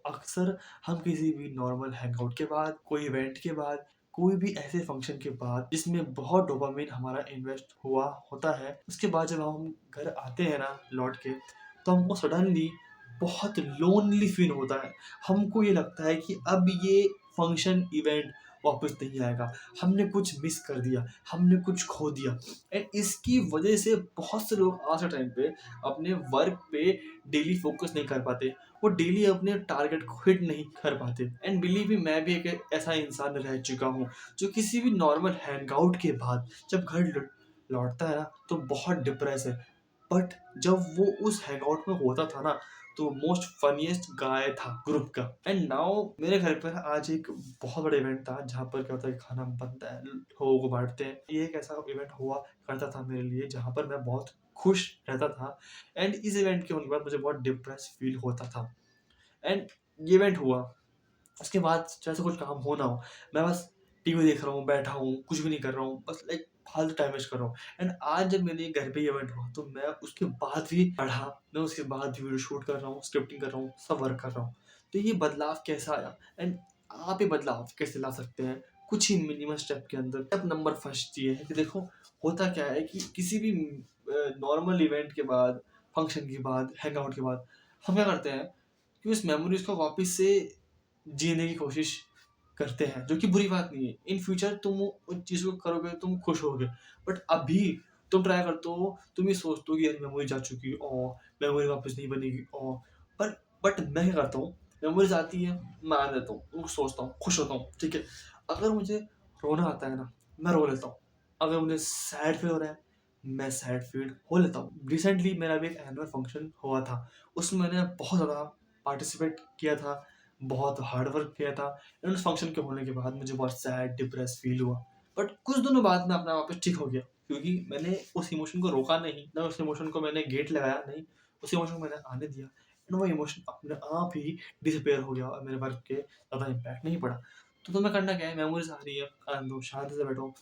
अक्सर हम किसी भी नॉर्मल हैंगआउट के बाद, कोई इवेंट के बाद, कोई भी ऐसे फंक्शन के बाद जिसमें बहुत डोपामाइन हमारा इन्वेस्ट हुआ होता है, उसके बाद जब हम घर आते हैं ना लौट के, तो हमको सडनली बहुत लोनली फील होता है। हमको ये लगता है कि अब ये फंक्शन, इवेंट वापस नहीं आएगा। हमने कुछ मिस कर दिया, हमने कुछ खो दिया। एंड इसकी वजह से बहुत से लोग आज के टाइम पे अपने वर्क पे डेली फोकस नहीं कर पाते। वो डेली अपने टारगेट को हिट नहीं कर पाते। एंड बिलीव मी, मैं भी एक ऐसा इंसान रह चुका हूँ जो किसी भी नॉर्मल हैंगआउट के बाद जब घर लौटता है ना, तो बहुत डिप्रेस है। बट जब वो उस हैंगआउट में होता था ना, तो मोस्ट फनीएस्ट गाय था ग्रुप का। एंड नाउ मेरे घर पर आज एक बहुत बड़ा इवेंट था जहाँ पर क्या होता है, खाना बनता है, लोगों को बांटते हैं। ये एक ऐसा इवेंट हुआ करता था मेरे लिए जहाँ पर मैं बहुत खुश रहता था। एंड इस इवेंट के होने के बाद मुझे बहुत डिप्रेस फील होता था। एंड ये इवेंट हुआ, उसके बाद जैसे कुछ काम हो ना हो, मैं बस टीवी देख रहा हूँ, बैठा हूँ, कुछ भी नहीं कर रहा हूँ, बस लाइक फालतू टाइम वेस्ट कर रहा हूँ। एंड आज जब मेरे घर पे इवेंट हुआ, तो मैं उसके बाद भी पढ़ा, मैं उसके बाद भी वीडियो शूट कर रहा हूँ, स्क्रिप्टिंग कर रहा हूँ, सब वर्क कर रहा हूँ। तो ये बदलाव कैसा आया, एंड आप ये बदलाव कैसे ला सकते हैं कुछ ही मिनिमम स्टेप के अंदर। स्टेप नंबर फर्स्ट ये है कि देखो, होता क्या है कि किसी भी नॉर्मल इवेंट के बाद, फंक्शन के बाद, हैंग आउट के बाद हम क्या करते हैं कि उस मेमोरीज को वापस से जीने की कोशिश करते हैं, जो कि बुरी बात नहीं है। इन फ्यूचर तुम उन चीज़ों को करोगे, तुम खुश होगे। बट अभी तुम ट्राई करते हो, तुम ये सोचते हो कि यार मेमोरी जा चुकी है, मेमोरी वापस नहीं बनेगी। पर बट मैं क्या करता हूँ, मेमोरीज आती है, मैं आ देता हूँ, वो सोचता हूँ, खुश होता हूँ, ठीक है। अगर मुझे रोना आता है ना, मैं रो लेता हूँ। अगर मुझे सैड फील हो रहा है, मैं सैड फील हो लेता हूँ। रिसेंटली मेरा भी एक एनुअल फंक्शन हुआ था, उसमें मैंने बहुत ज़्यादा पार्टिसिपेट किया था, बहुत हार्ड वर्क किया था। एंड उस फंक्शन के होने के बाद मुझे बहुत सैड, डिप्रेस फील हुआ। बट कुछ दिनों बाद मैं अपना वापस ठीक हो गया, क्योंकि मैंने उस इमोशन को रोका नहीं, ना उस इमोशन को मैंने गेट लगाया नहीं, उस इमोशन को मैंने आने दिया। एंड वो इमोशन अपने आप ही डिसअपियर हो गया और मेरे वर्क के ज़्यादा इम्पैक्ट नहीं पड़ा। तो तुम्हें करना क्या है, मेमोरीज आ रही है, आने दो, शांति से बैठो,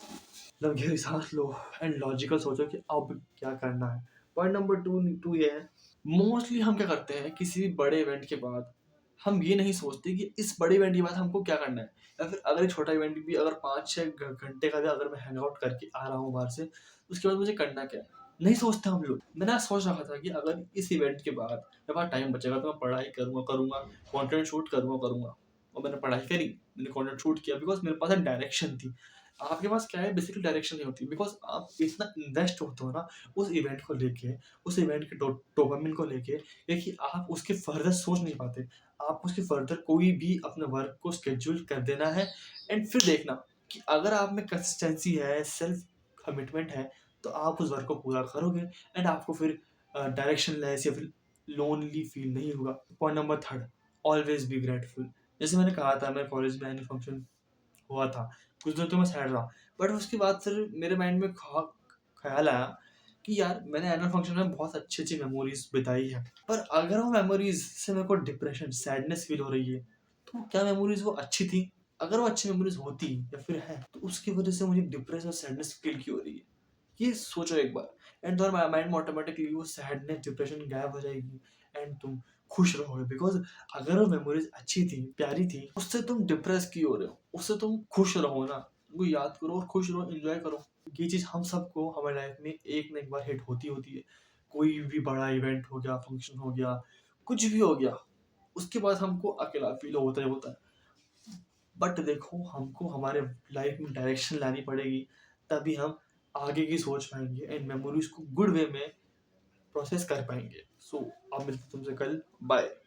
गहरी सांस लो एंड लॉजिकल सोचो कि अब क्या करना है। पॉइंट नंबर टू ये है, मोस्टली हम क्या करते हैं किसी भी बड़े इवेंट के बाद, हम ये नहीं सोचते कि इस बड़े इवेंट के बाद हमको क्या करना है। या फिर अगर एक छोटा इवेंट भी, अगर 5-6 घंटे का भी अगर मैं हैंग आउट करके आ रहा हूँ बाहर से, उसके बाद मुझे करना क्या है, नहीं सोचते हम लोग। मैंने आज सोच रखा था कि अगर इस इवेंट के बाद मेरे पास टाइम बचेगा तो मैं पढ़ाई करूंगा, कंटेंट शूट करूंगा। और मैंने पढ़ाई करी, मैंने कंटेंट शूट किया, बिकॉज मेरे पास एक डायरेक्शन थी। आपके पास क्या है, बेसिकली डायरेक्शन नहीं होती, बिकॉज आप इतना इन्वेस्ट होते हो ना उस इवेंट को लेके, उस इवेंट के डोपामिन को लेके, कि आप उसके फर्दर सोच नहीं पाते। आप उसके फर्दर कोई भी अपने वर्क को शेड्यूल कर देना है। एंड फिर देखना कि अगर आप में कंसिस्टेंसी है, सेल्फ कमिटमेंट है, तो आप उस वर्क को पूरा करोगे। एंड आपको फिर डायरेक्शन लेस या फिर लोनली फील नहीं होगा। Point number third, always be grateful. जैसे मैंने कहा था, मेरे कॉलेज में एनुअल फंक्शन हुआ था, कुछ दिन तो मैं सैड रहा, बट उसके बाद फिर मेरे माइंड में ख्याल आया कि यार मैंने एनुअल फंक्शन में बहुत अच्छी मेमोरीज बिताई है। पर अगर वो मेमोरीज से मेरे को डिप्रेशन, सैडनेस फील हो रही है, तो क्या मेमोरीज वो अच्छी थी? अगर वो अच्छी मेमोरीज होती या फिर है, तो उसकी वजह से मुझे डिप्रेशन और सैडनेस फील क्यों हो रही है? ये सोचो एक बार। एंड तुम्हारे माइंड में ऑटोमेटिकली वो सैडनेस, डिप्रेशन गायब हो जाएगी। एंड तुम खुश रहोगे, बिकॉज अगर वो मेमोरीज अच्छी थी, प्यारी थी, उससे तुम डिप्रेस क्यों हो रहे हो? उससे तुम खुश रहो ना, वो याद करो और खुश रहो, एंजॉय करो। ये चीज हम सबको हमारे लाइफ में एक ना एक बार हिट होती होती है। कोई भी बड़ा इवेंट हो गया, फंक्शन हो गया, कुछ भी हो गया, उसके बाद हमको अकेला फील होता ही होता है। बट देखो, हमको हमारे लाइफ में डायरेक्शन लानी पड़ेगी, तभी हम आगे की सोच पाएंगे एंड मेमोरीज को गुड वे में प्रोसेस कर पाएंगे। सो अब मिलते हैं तुमसे कल। बाय।